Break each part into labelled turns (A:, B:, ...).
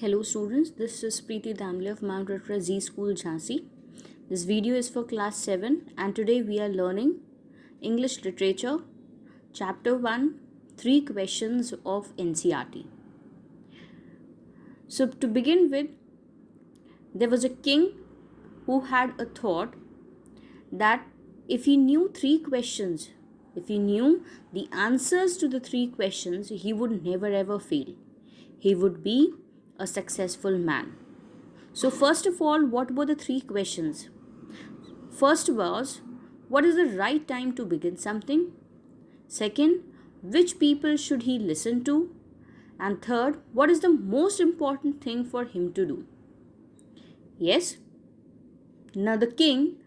A: Hello students, this is Preeti Damle of Mount Ratra Z School Jhansi. This video is for class 7 and today we are learning English Literature, Chapter 1, 3 Questions of NCERT. So to begin with, there was a king who had a thought that if he knew 3 questions, if he knew the answers to the 3 questions, he would never ever fail. He would be a successful man. So, first of all, what were the 3 questions? First was, what is the right time to begin something? Second, which people should he listen to? And third, what is the most important thing for him to do? Yes? Now, the king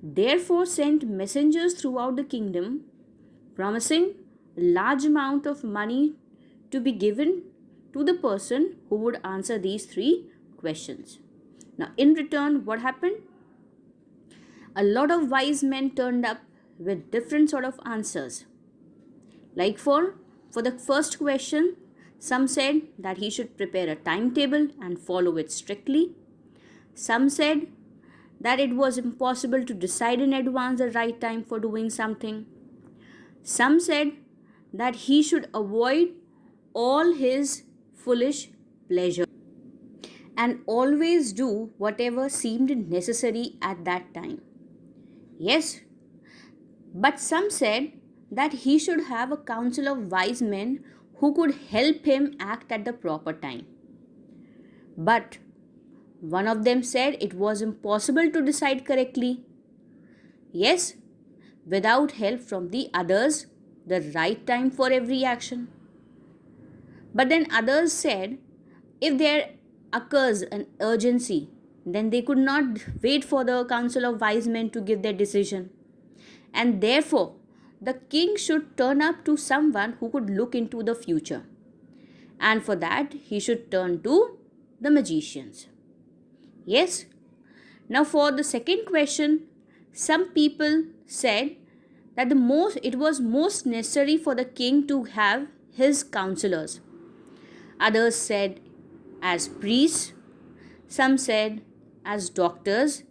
A: therefore sent messengers throughout the kingdom, promising a large amount of money to be given to the person who would answer these 3 questions. Now, in return, what happened? A lot of wise men turned up with different sort of answers. Like for the first question, some said that he should prepare a timetable and follow it strictly. Some said that it was impossible to decide in advance the right time for doing something. Some said that he should avoid all his foolish pleasure and always do whatever seemed necessary at that time. Yes, but some said that he should have a council of wise men who could help him act at the proper time. But one of them said it was impossible to decide correctly. Yes, without help from the others, the right time for every action. But then others said if there occurs an urgency, then they could not wait for the council of wise men to give their decision. And therefore, the king should turn up to someone who could look into the future. And for that, he should turn to the magicians. Yes? Now, for the second question, some people said that it was most necessary for the king to have his counselors. Others said as priests, some said as doctors,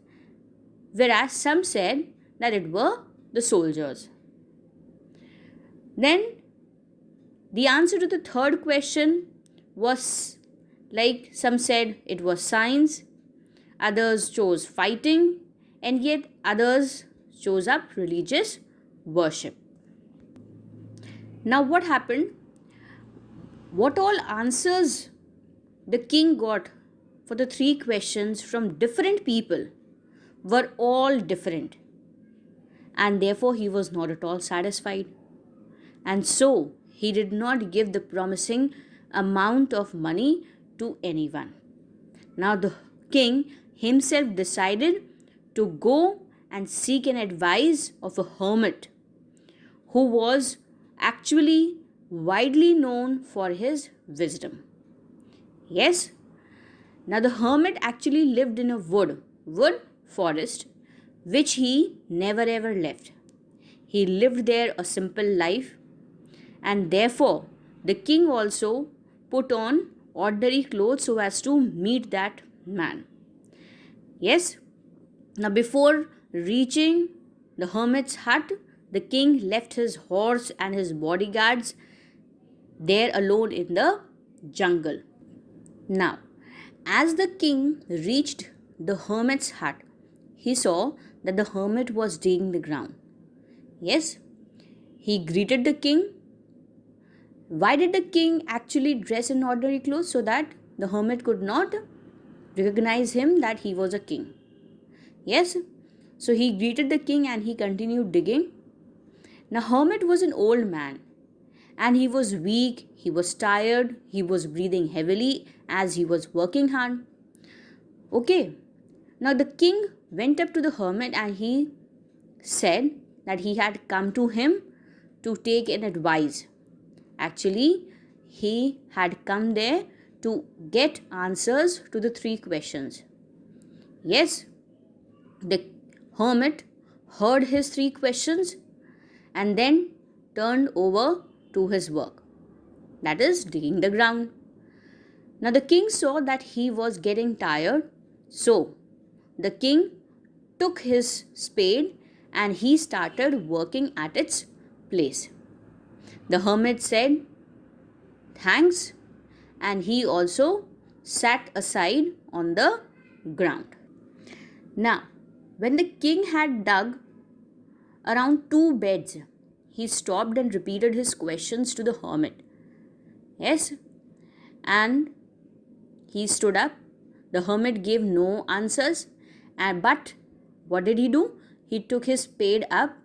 A: whereas some said that it were the soldiers. Then the answer to the third question was like some said it was science, others chose fighting, and yet others chose up religious worship. Now, what happened? What all answers the king got for the 3 questions from different people were all different, and therefore he was not at all satisfied. And so he did not give the promising amount of money to anyone. Now the king himself decided to go and seek an advice of a hermit who was actually widely known for his wisdom. Yes, now the hermit actually lived in a wood forest, which he never ever left. He lived there a simple life, and therefore the king also put on ordinary clothes so as to meet that man. Yes, now before reaching the hermit's hut, the king left his horse and his bodyguards there alone in the jungle. Now, as the king reached the hermit's hut, he saw that the hermit was digging the ground. Yes, he greeted the king. Why did the king actually dress in ordinary clothes? So that the hermit could not recognize him that he was a king. Yes, so he greeted the king and he continued digging. Now, hermit was an old man and he was weak, he was tired, he was breathing heavily as he was working hard. Okay, now the king went up to the hermit and he said that he had come to him to take an advice. Actually, he had come there to get answers to the 3 questions. Yes, the hermit heard his 3 questions and then turned over to his work, that is, digging the ground. Now the king saw that he was getting tired, so the king took his spade and he started working at its place. The hermit said, "Thanks," and he also sat aside on the ground. Now, when the king had dug around 2 beds, he stopped and repeated his questions to the hermit. Yes, and he stood up. The hermit gave no answers, but what did he do? He took his spade up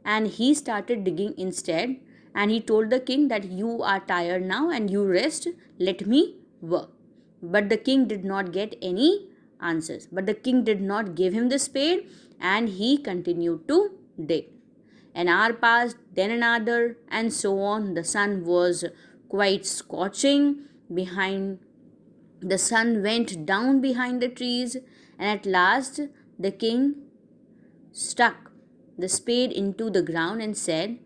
A: and he started digging instead. And he told the king that you are tired now and you rest, let me work. But the king did not get any answers. But the king did not give him the spade and he continued to dig. An hour passed, then another, and so on. The sun was quite scorching. The sun went down behind the trees, and at last the king stuck the spade into the ground and said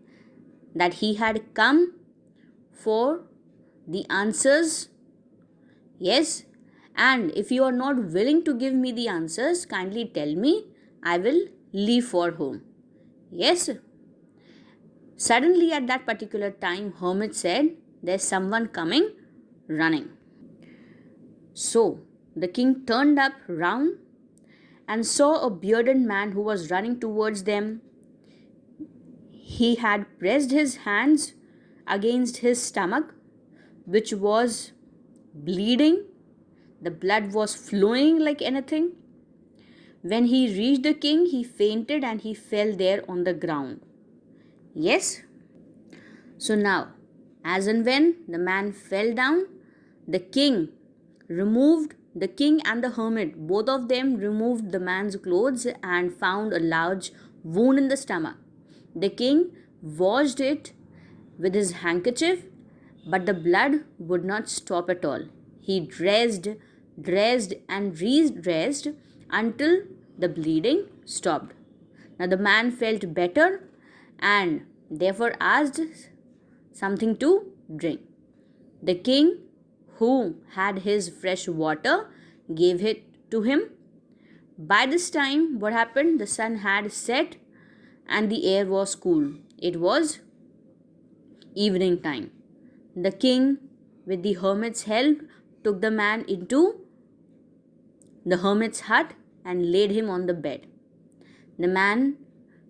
A: that he had come for the answers. Yes, and if you are not willing to give me the answers, kindly tell me, I will leave for home. Yes. Suddenly at that particular time, hermit said, there's someone coming running. So the king turned up round and saw a bearded man who was running towards them. He had pressed his hands against his stomach, which was bleeding. The blood was flowing like anything. When he reached the king, he fainted and he fell there on the ground. Yes. So now, as and when the man fell down, the king and the hermit, both of them removed the man's clothes and found a large wound in the stomach. The king washed it with his handkerchief, but the blood would not stop at all. He dressed, and redressed until the bleeding stopped. Now the man felt better and therefore asked something to drink. The king, who had his fresh water, gave it to him. By this time, what happened? The sun had set and the air was cool. It was evening time. The king, with the hermit's help, took the man into the hermit's hut and laid him on the bed. The man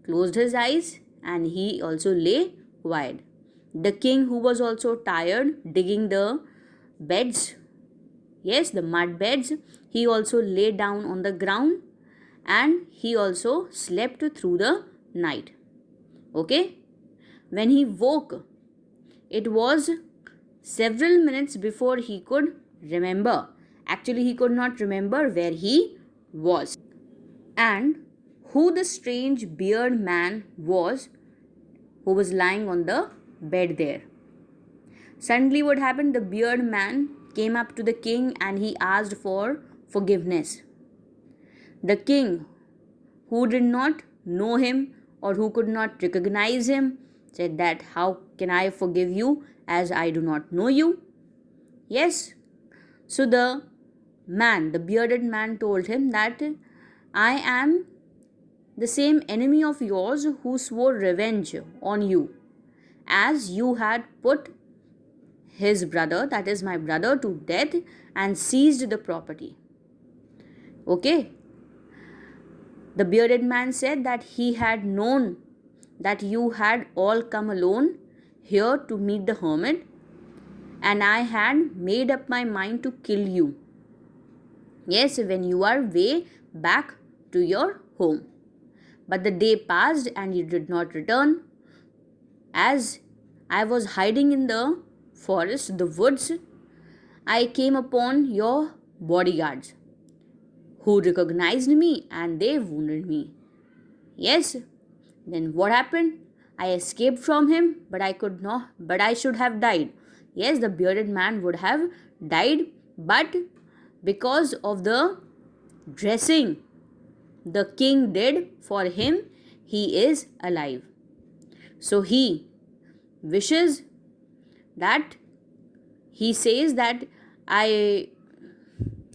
A: closed his eyes and he also lay quiet. The king, who was also tired digging the beds, yes, the mud beds, he also lay down on the ground and he also slept through the night. Okay? When he woke, it was several minutes before he could remember. Actually, he could not remember where he was and who the strange bearded man was who was lying on the bed there. Suddenly, what happened? The bearded man came up to the king and he asked for forgiveness. The king, who did not know him or who could not recognize him, said that, how can I forgive you as I do not know you? Yes. So the bearded man told him that I am the same enemy of yours who swore revenge on you, as you had put his brother, that is my brother, to death and seized the property. Okay. The bearded man said that he had known that you had all come alone here to meet the hermit, and I had made up my mind to kill you. Yes, when you are way back to your home. But the day passed and you did not return. As I was hiding in the forest, the woods, I came upon your bodyguards, who recognized me and they wounded me. Yes, then what happened? I escaped from him, but I should have died. Yes, the bearded man would have died, but because of the dressing the king did for him, he is alive. So he wishes that, he says that I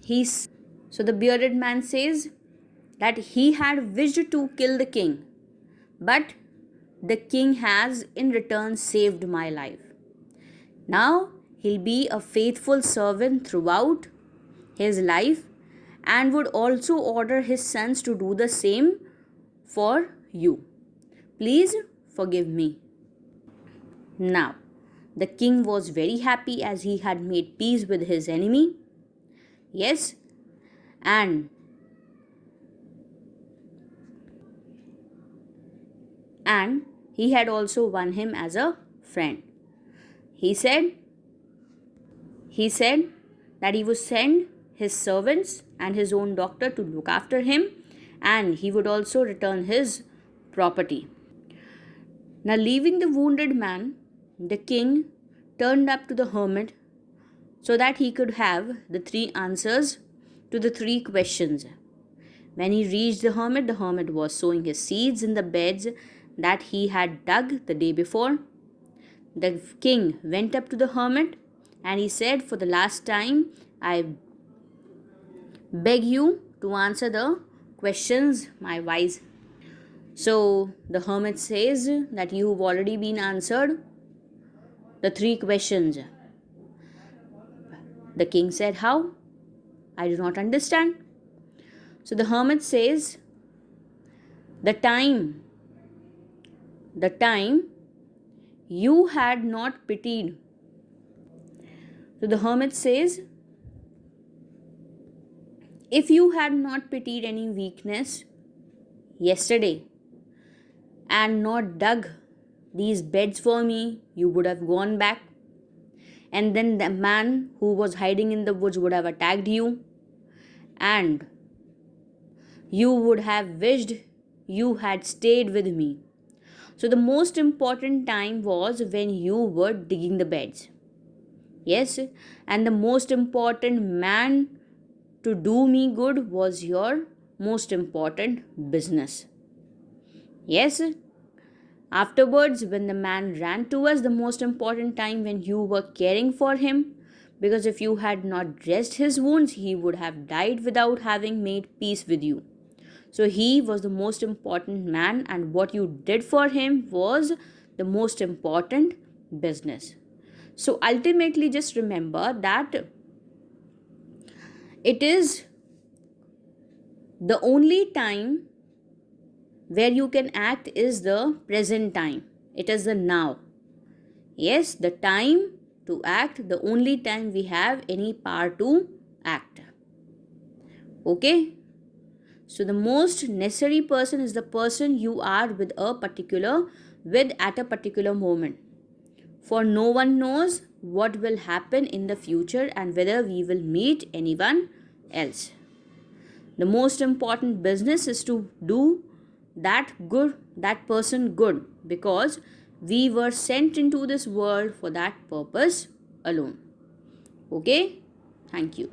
A: he's so the bearded man says that he had wished to kill the king, but the king has in return saved my life. Now he'll be a faithful servant throughout his life and would also order his sons to do the same for you. Please forgive me. Now, the king was very happy as he had made peace with his enemy. Yes, and he had also won him as a friend. He said he said that he would send his servants and his own doctor to look after him, and he would also return his property. Now, leaving the wounded man, the king turned up to the hermit so that he could have the three answers to the three questions. When he reached the hermit was sowing his seeds in the beds that he had dug the day before. The king went up to the hermit and he said, "For the last time, I beg you to answer the questions, my wise." So the hermit says that you have already been answered the three questions. The king said, "How? I do not understand." So the hermit says, the time you had not pitied. So the hermit says, if you had not pitied any weakness yesterday and not dug these beds for me, you would have gone back. And then the man who was hiding in the woods would have attacked you. And you would have wished you had stayed with me. So the most important time was when you were digging the beds. Yes, and the most important man to do me good was your most important business. Yes, afterwards, when the man ran towards the most important time when you were caring for him, because if you had not dressed his wounds, he would have died without having made peace with you. So he was the most important man, and what you did for him was the most important business. So ultimately, just remember that it is the only time where you can act is the present time. It is the now. Yes, the time to act, the only time we have any power to act. Okay? So the most necessary person is the person you are with at a particular moment. For no one knows what will happen in the future and whether we will meet anyone else. The most important business is to do that person good, because we were sent into this world for that purpose alone. Okay? Thank you.